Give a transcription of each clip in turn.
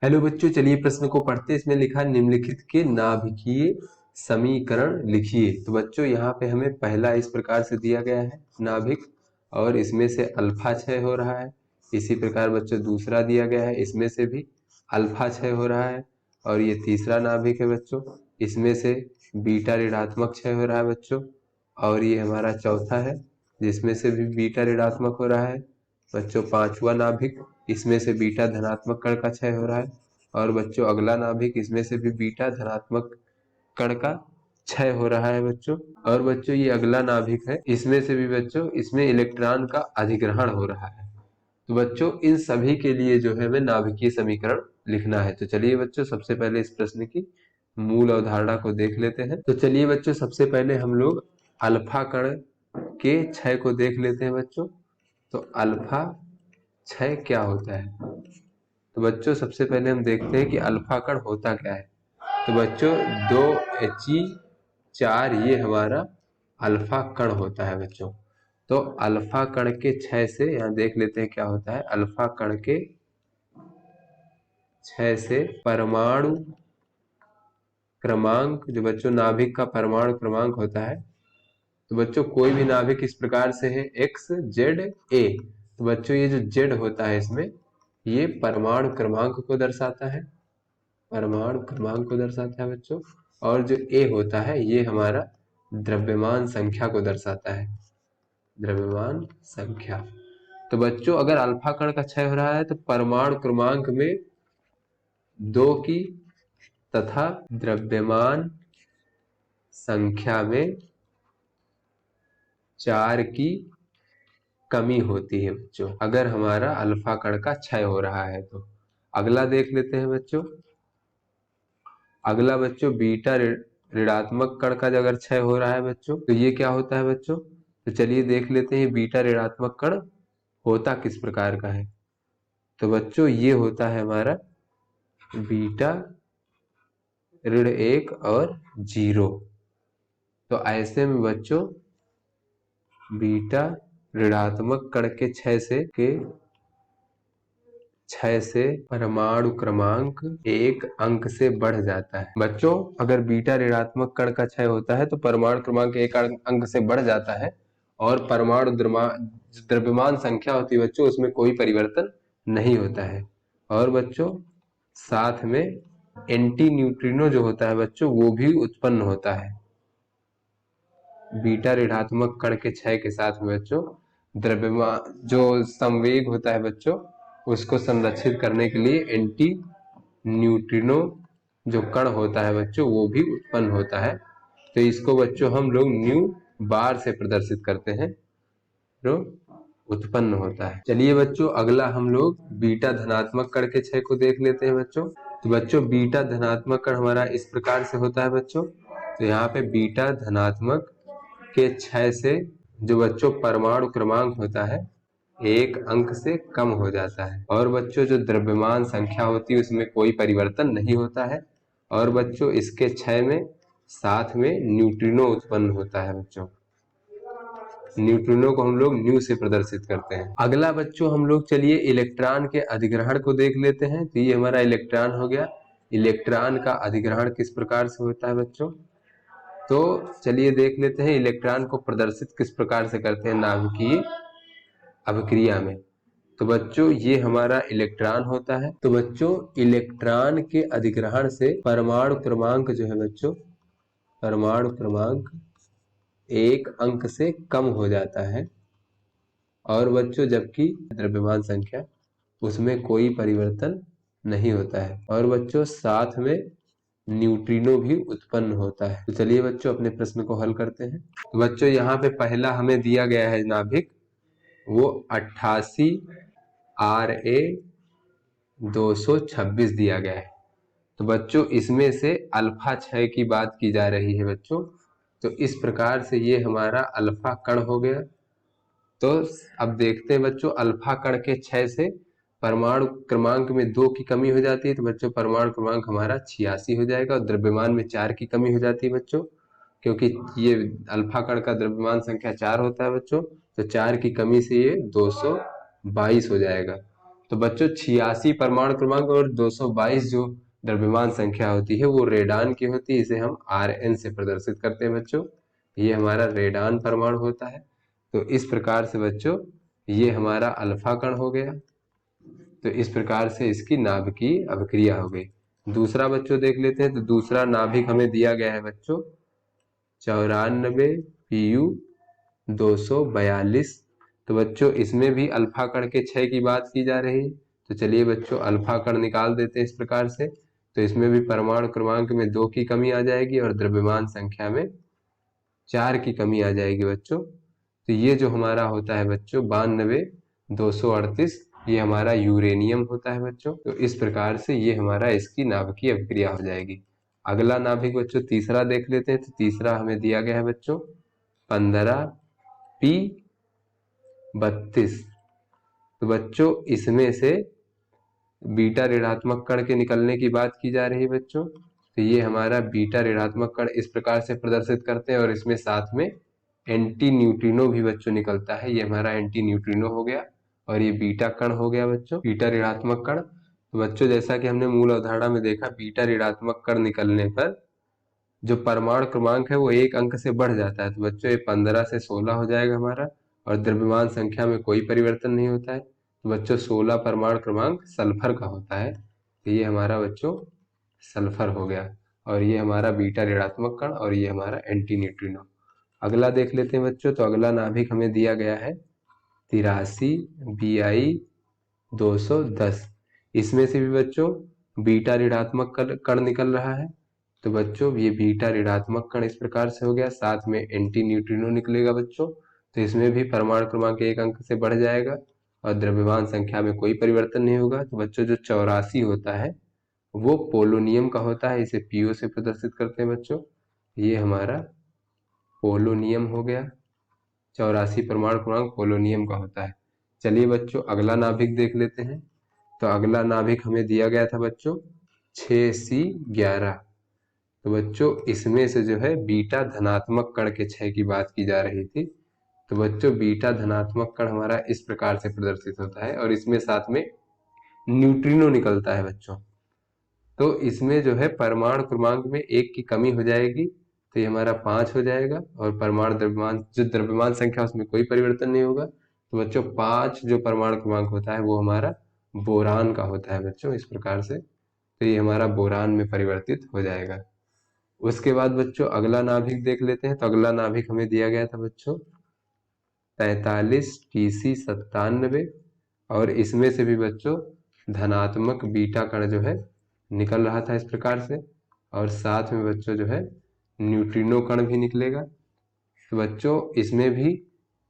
Hello बच्चों, चलिए प्रश्न को पढ़ते हैं। इसमें लिखा निम्नलिखित के नाभिकीय समीकरण लिखिए। तो बच्चों यहाँ पे हमें पहला इस प्रकार से दिया गया है नाभिक, और इसमें से अल्फा क्षय हो रहा है। इसी प्रकार बच्चों दूसरा दिया गया है, इसमें से भी अल्फा क्षय हो रहा है। और ये तीसरा नाभिक है बच्चों, इसमें से बीटा ऋणात्मक क्षय हो रहा है बच्चों। और ये हमारा चौथा है, जिसमें से भी बीटा ऋणात्मक हो रहा है बच्चों। पांचवा नाभिक, इसमें से बीटा धनात्मक कण का क्षय हो रहा है। और बच्चों अगला नाभिक, इसमें से भी बीटा धनात्मक कण का क्षय हो रहा है बच्चों। और बच्चों ये अगला नाभिक है, इसमें से भी बच्चों इसमें इलेक्ट्रॉन का अधिग्रहण हो रहा है। तो बच्चों इन सभी के लिए जो है हमें नाभिकीय समीकरण लिखना है। तो चलिए बच्चों सबसे पहले इस प्रश्न की मूल अवधारणा को देख लेते हैं। तो चलिए बच्चों सबसे पहले हम लोग अल्फा कण के क्षय को देख लेते हैं बच्चों। तो अल्फा क्षय क्या होता है? तो बच्चों सबसे पहले हम देखते हैं कि अल्फा कण होता क्या है। तो बच्चों 2He4 ये हमारा अल्फा कण होता है बच्चों। तो अल्फा कण के क्षय से यहाँ देख लेते हैं क्या होता है। अल्फा कण के क्षय से परमाणु क्रमांक, जो बच्चों नाभिक का परमाणु क्रमांक होता है। तो बच्चों कोई भी नाभिक इस प्रकार से है XZA। तो बच्चों ये जो Z होता है इसमें, ये परमाणु क्रमांक को दर्शाता है, परमाणु क्रमांक को दर्शाता है बच्चों। और जो A होता है ये हमारा द्रव्यमान संख्या को दर्शाता है, द्रव्यमान संख्या। तो बच्चों अगर अल्फा कण का क्षय हो रहा है तो परमाणु क्रमांक में 2 की तथा द्रव्यमान संख्या में 4 की कमी होती है बच्चों, अगर हमारा अल्फा कण का क्षय हो रहा है तो। अगला देख लेते हैं बच्चों। अगला बच्चों बीटा ऋणात्मक कण का अगर क्षय हो रहा है बच्चों, तो ये क्या होता है बच्चों? तो चलिए देख लेते हैं बीटा ऋणात्मक कण होता किस प्रकार का है। तो बच्चों ये होता है हमारा बीटा ऋण 1 और 0। तो ऐसे में बच्चों बीटा ऋणात्मक कण के क्षय से परमाणु क्रमांक 1 अंक से बढ़ जाता है बच्चों। अगर बीटा ऋणात्मक कण का क्षय होता है तो परमाणु क्रमांक 1 अंक से बढ़ जाता है, और परमाणु द्रव्यमान संख्या होती है बच्चों उसमें कोई परिवर्तन नहीं होता है। और बच्चों साथ में एंटी न्यूट्रिनो जो होता है बच्चों वो भी उत्पन्न होता है। बीटा ऋणात्मक कण के क्षय के साथ में बच्चों द्रव्यमान जो संवेग होता है बच्चों उसको संरक्षित करने के लिए एंटी न्यूट्रिनो जो कण होता है बच्चों वो भी उत्पन्न होता है। तो इसको बच्चों हम लोग न्यू बार से प्रदर्शित करते हैं, जो उत्पन्न होता है। चलिए बच्चों अगला हम लोग बीटा धनात्मक कण के क्षय को देख लेते हैं बच्चों। तो बच्चों बीटा धनात्मक कण हमारा इस प्रकार से होता है बच्चों। तो यहाँ पे बीटा धनात्मक के क्षय से जो बच्चों परमाणु क्रमांक होता है 1 अंक से कम हो जाता है। और बच्चों जो द्रव्यमान संख्या होती है उसमें कोई परिवर्तन नहीं होता है। और बच्चों इसके क्षय में साथ में न्यूट्रिनो उत्पन्न होता है बच्चों। न्यूट्रिनो को हम लोग न्यू से प्रदर्शित करते हैं। अगला बच्चों हम लोग चलिए इलेक्ट्रॉन के अधिग्रहण को देख लेते हैं। तो ये हमारा इलेक्ट्रॉन हो गया। इलेक्ट्रॉन का अधिग्रहण किस प्रकार से होता है बच्चों? तो चलिए देख लेते हैं इलेक्ट्रॉन को प्रदर्शित किस प्रकार से करते हैं नाभिकीय अभिक्रिया में। तो बच्चों ये हमारा इलेक्ट्रॉन होता है। तो बच्चों इलेक्ट्रॉन के अधिग्रहण से परमाणु क्रमांक जो है बच्चों, परमाणु क्रमांक 1 अंक से कम हो जाता है। और बच्चों जबकि द्रव्यमान संख्या उसमें कोई परिवर्तन नहीं होता है। और बच्चों साथ में न्यूट्रिनो भी उत्पन्न होता है। तो चलिए बच्चों अपने प्रश्न को हल करते हैं। तो बच्चों यहाँ पे पहला हमें दिया गया है नाभिक, वो 88 RA 226 दिया गया है। तो बच्चों इसमें से अल्फा क्षय की बात की जा रही है बच्चों। तो इस प्रकार से ये हमारा अल्फा कण हो गया। तो अब देखते हैं बच्चों अल्फा कण के क्षय से परमाणु क्रमांक में 2 की कमी हो जाती है। तो बच्चों परमाणु क्रमांक हमारा 86 हो जाएगा, और द्रव्यमान में 4 की कमी हो जाती है बच्चों, क्योंकि ये अल्फा कण का द्रव्यमान संख्या 4 होता है बच्चों। तो 4 की कमी से ये 222 हो जाएगा। तो बच्चों 86 परमाणु क्रमांक और 222 जो द्रव्यमान संख्या होती है वो रेडान की होती है, इसे हम Rn से प्रदर्शित करते हैं बच्चों। ये हमारा रेडान परमाणु होता है। तो इस प्रकार से बच्चों ये हमारा अल्फा कण हो गया। तो इस प्रकार से इसकी नाभिकीय अभिक्रिया हो गई। दूसरा बच्चों देख लेते हैं। तो दूसरा नाभिक हमें दिया गया है बच्चों 94 Pu 242। तो बच्चों इसमें भी अल्फा कण के क्षय की बात की जा रही है। तो चलिए बच्चों अल्फा कण निकाल देते हैं इस प्रकार से। तो इसमें भी परमाणु क्रमांक में 2 की कमी आ जाएगी और द्रव्यमान संख्या में 4 की कमी आ जाएगी बच्चों। तो ये जो हमारा होता है बच्चों 92 238, ये हमारा यूरेनियम होता है बच्चों। तो इस प्रकार से ये हमारा इसकी नाभिकीय अभिक्रिया हो जाएगी। अगला नाभिक बच्चों तीसरा देख लेते हैं। तो तीसरा हमें दिया गया है बच्चों 15P32। तो बच्चों इसमें से बीटा ऋणात्मक कण के निकलने की बात की जा रही है बच्चों। तो ये हमारा बीटा ऋणात्मक कण इस प्रकार से प्रदर्शित करते हैं और इसमें साथ में एंटी न्यूट्रिनो भी बच्चों निकलता है। ये हमारा एंटी न्यूट्रिनो हो गया और ये बीटा कण हो गया बच्चों, बीटा ऋणात्मक कण। तो बच्चों जैसा कि हमने मूल अवधारणा में देखा, बीटा ऋणात्मक कण निकलने पर जो परमाणु क्रमांक है वो 1 अंक से बढ़ जाता है। तो बच्चों ये 15 से 16 हो जाएगा हमारा, और द्रव्यमान संख्या में कोई परिवर्तन नहीं होता है। तो बच्चों 16 परमाणु क्रमांक सल्फर का होता है। तो ये हमारा बच्चों सल्फर हो गया, और ये हमारा बीटा ऋणात्मक कण, और ये हमारा एंटी न्यूट्रिनो। अगला देख लेते हैं बच्चों। तो अगला नाभिक हमें दिया गया है 83 Bi 210। इसमें से भी बच्चों बीटा ऋणात्मक कण निकल रहा है। तो बच्चों ये बीटा ऋणात्मक कण इस प्रकार से हो गया, साथ में एंटी न्यूट्रिनो निकलेगा बच्चों। तो इसमें भी परमाणु क्रमांक 1 अंक से बढ़ जाएगा और द्रव्यमान संख्या में कोई परिवर्तन नहीं होगा। तो बच्चों जो 84 होता है वो पोलोनियम का होता है, इसे पीओ से प्रदर्शित करते हैं बच्चों। ये हमारा पोलोनियम हो गया, 84 परमाणु क्रमांक पोलोनियम का होता है। चलिए बच्चों अगला नाभिक देख लेते हैं। तो अगला नाभिक हमें दिया गया था बच्चों 6C11। तो बच्चों इसमें से जो है बीटा धनात्मक कण के क्षय की बात की जा रही थी। तो बच्चों बीटा धनात्मक कण हमारा इस प्रकार से प्रदर्शित होता है और इसमें साथ में न्यूट्रिनो निकलता है बच्चों। तो इसमें जो है परमाणु क्रमांक में 1 की कमी हो जाएगी, तो ये हमारा 5 हो जाएगा, और परमाणु द्रव्यमान जो द्रव्यमान संख्या उसमें कोई परिवर्तन नहीं होगा। तो बच्चों 5 जो परमाणु क्रमांक होता है वो हमारा बोरान का होता है बच्चों, इस प्रकार से। तो ये हमारा बोरान में परिवर्तित हो जाएगा। उसके बाद बच्चों अगला नाभिक देख लेते हैं। तो अगला नाभिक हमें दिया गया था बच्चों 43Tc97, और इसमें से भी बच्चों धनात्मक बीटा कण जो है निकल रहा था इस प्रकार से, और साथ में बच्चों जो है न्यूट्रिनो कण भी निकलेगा। तो बच्चों इसमें भी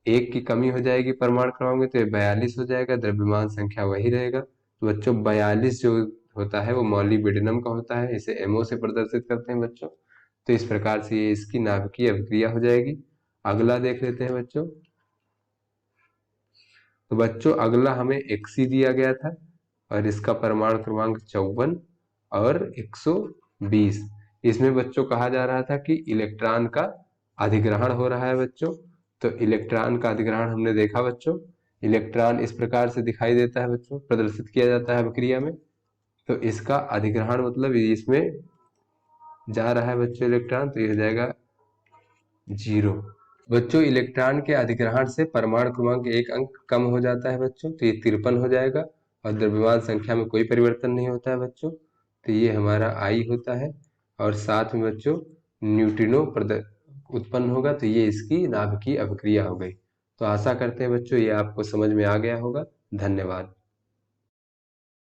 1 की कमी हो जाएगी परमाणु क्रमांक में, तो ये 42 हो जाएगा, द्रव्यमान संख्या वही रहेगा। तो बच्चों 42 जो होता है वो मॉलिब्डेनम का होता है, इसे MO से प्रदर्शित करते हैं बच्चों। तो इस प्रकार से ये इसकी नाभिकीय अभिक्रिया हो जाएगी। अगला देख लेते हैं बच्चों। तो बच्चों अगला हमें Xc दिया गया था और इसका परमाणु क्रमांक 54 और 120। इसमें बच्चों कहा जा रहा था कि इलेक्ट्रॉन का अधिग्रहण हो रहा है बच्चों। तो इलेक्ट्रॉन का अधिग्रहण हमने देखा बच्चों, इलेक्ट्रॉन इस प्रकार से दिखाई देता है बच्चों, प्रदर्शित किया जाता है अभिक्रिया में। तो इसका अधिग्रहण मतलब इसमें जा रहा है बच्चों इलेक्ट्रॉन, तो ये हो जाएगा 0। बच्चों इलेक्ट्रॉन के अधिग्रहण से परमाणु क्रमांक 1 अंक कम हो जाता है बच्चों, तो ये 53 हो जाएगा, और द्रव्यमान संख्या में कोई परिवर्तन नहीं होता है बच्चों। तो ये हमारा I होता है, और साथ में बच्चों न्यूट्रिनो उत्पन्न होगा। तो ये इसकी नाभिकीय अभिक्रिया हो गई। तो आशा करते हैं बच्चों ये आपको समझ में आ गया होगा। धन्यवाद।